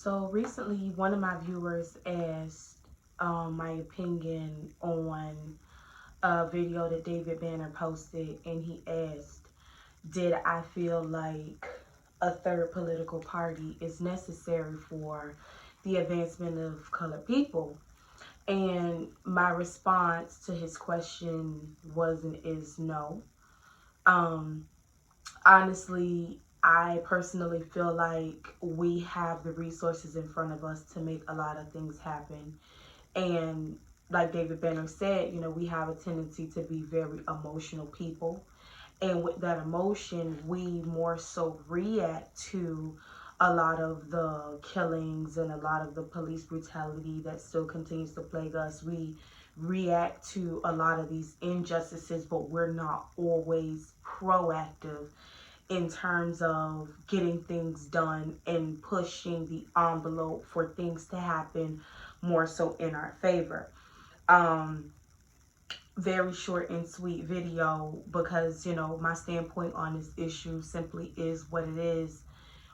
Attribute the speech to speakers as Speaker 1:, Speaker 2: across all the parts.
Speaker 1: So recently, one of my viewers asked my opinion on a video that David Banner posted, and he asked, did I feel like a third political party is necessary for the advancement of colored people? And my response to his question was and is no. Um, Honestly, I personally feel like we have the resources in front of us to make a lot of things happen. And like David Banner said, we have a tendency to be very emotional people. And with that emotion, we more so react to a lot of the killings and a lot of the police brutality that still continues to plague us. We react to a lot of these injustices, but we're not always proactive in terms of getting things done and pushing the envelope for things to happen more so in our favor. Um, Very short and sweet video because, my standpoint on this issue simply is what it is.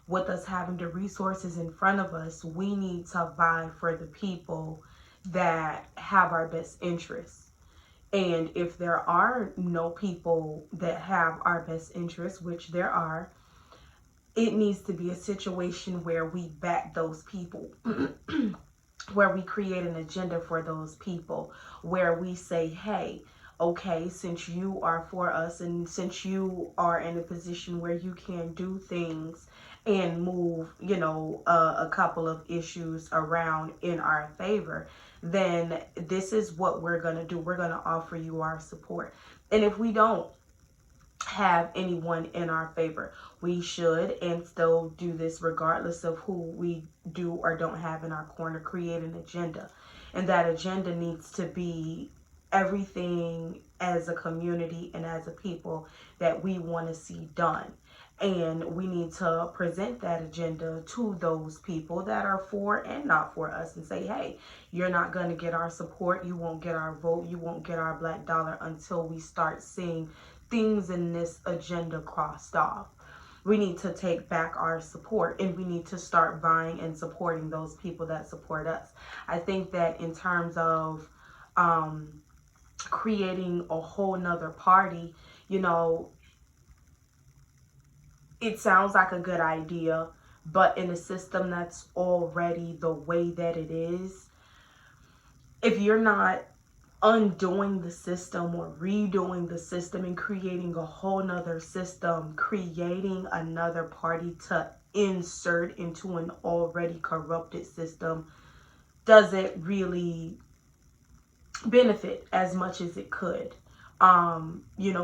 Speaker 1: With us having the resources in front of us, we need to vie for the people that have our best interests. And if there are no people that have our best interests, which there are, it needs to be a situation where we back those people, where we create an agenda for those people, where we say, hey, okay, since you are for us and since you are in a position where you can do things and move, a couple of issues around in our favor, then this is what we're going to do. We're going to offer you our support. And if we don't have anyone in our favor, we should and still do this regardless of who we do or don't have in our corner, create an agenda. And that agenda needs to be everything as a community and as a people that we want to see done. And we need to present that agenda to those people that are for and not for us and say, hey, you're not going to get our support. You won't get our vote. You won't get our black dollar until we start seeing things in this agenda crossed off. We need to take back our support and we need to start buying and supporting those people that support us. I think that in terms of creating a whole nother party, it sounds like a good idea, but in a system that's already the way that it is, if you're not undoing the system or redoing the system and creating a whole nother system, creating another party to insert into an already corrupted system, doesn't really benefit as much as it could.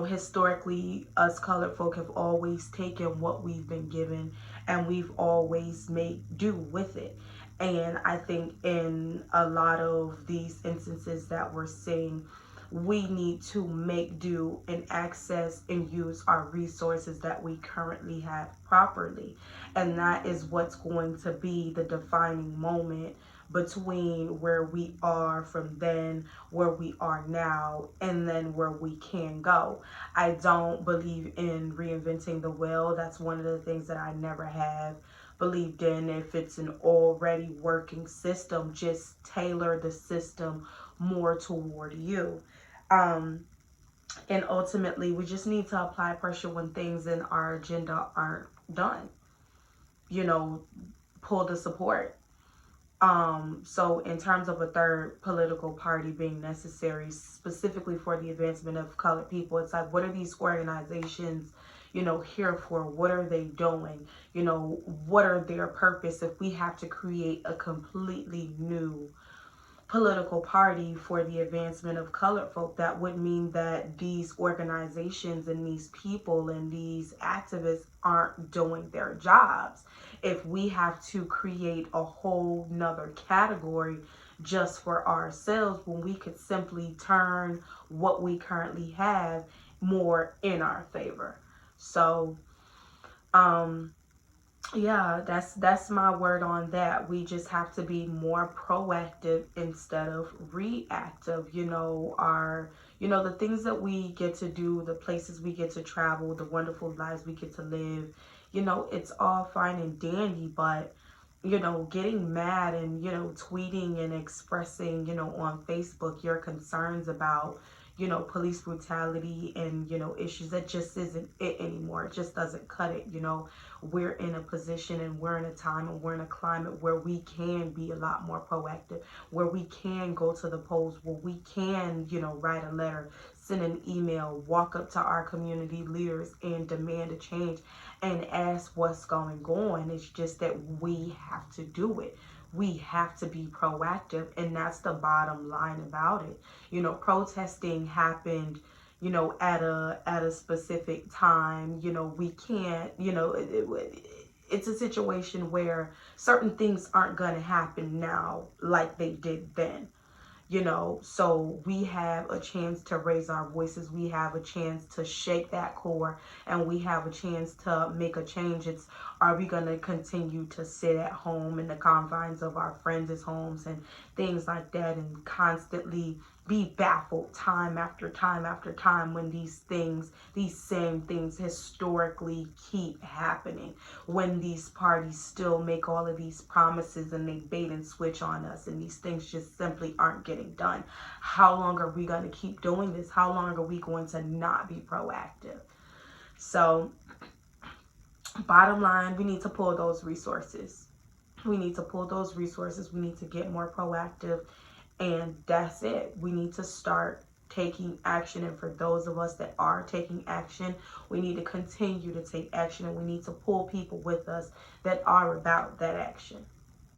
Speaker 1: Historically, us colored folk have always taken what we've been given and we've always made do with it. And I think in a lot of these instances that we're seeing, we need to make do and access and use our resources that we currently have properly. And that is what's going to be the defining moment between where we are from then, where we are now, and then where we can go. I don't believe in reinventing the wheel. That's one of the things that I never have believed in. If it's an already working system, just tailor the system more toward you. And ultimately, we just need to apply pressure when things in our agenda aren't done. You know, pull the support. So in terms of a third political party being necessary specifically for the advancement of colored people, it's like, what are these organizations, here for? What are they doing? What are their purpose if we have to create a completely new political party for the advancement of colored folk? That would mean that these organizations and these people and these activists aren't doing their jobs. If we have to create a whole nother category just for ourselves, when we could simply turn what we currently have more in our favor. So yeah, that's my word on that. We just have to be more proactive instead of reactive. The things that we get to do, the places we get to travel, the wonderful lives we get to live, it's all fine and dandy, but getting mad and, tweeting and expressing, on Facebook your concerns about, police brutality and, issues. That just isn't it anymore. It just doesn't cut it. We're in a position and we're in a time and we're in a climate where we can be a lot more proactive, where we can go to the polls, where we can, write a letter, send an email, walk up to our community leaders and demand a change and ask what's going on. It's just that we have to do it. We have to be proactive, and that's the bottom line about it. Protesting happened, at a specific time. We can't, it's a situation where certain things aren't going to happen now like they did then. So we have a chance to raise our voices. We have a chance to shake that core, and we have a chance to make a change. It's, are we going to continue to sit at home in the confines of our friends' homes and things like that and constantly be baffled time after time after time when these same things historically keep happening, when these parties still make all of these promises and they bait and switch on us and these things just simply aren't getting done? How long are we going to keep doing this? How long are we going to not be proactive? So bottom line, we need to pull those resources. We need to pull those resources. We need to get more proactive. And that's it. We need to start taking action. And for those of us that are taking action, we need to continue to take action. And we need to pull people with us that are about that action.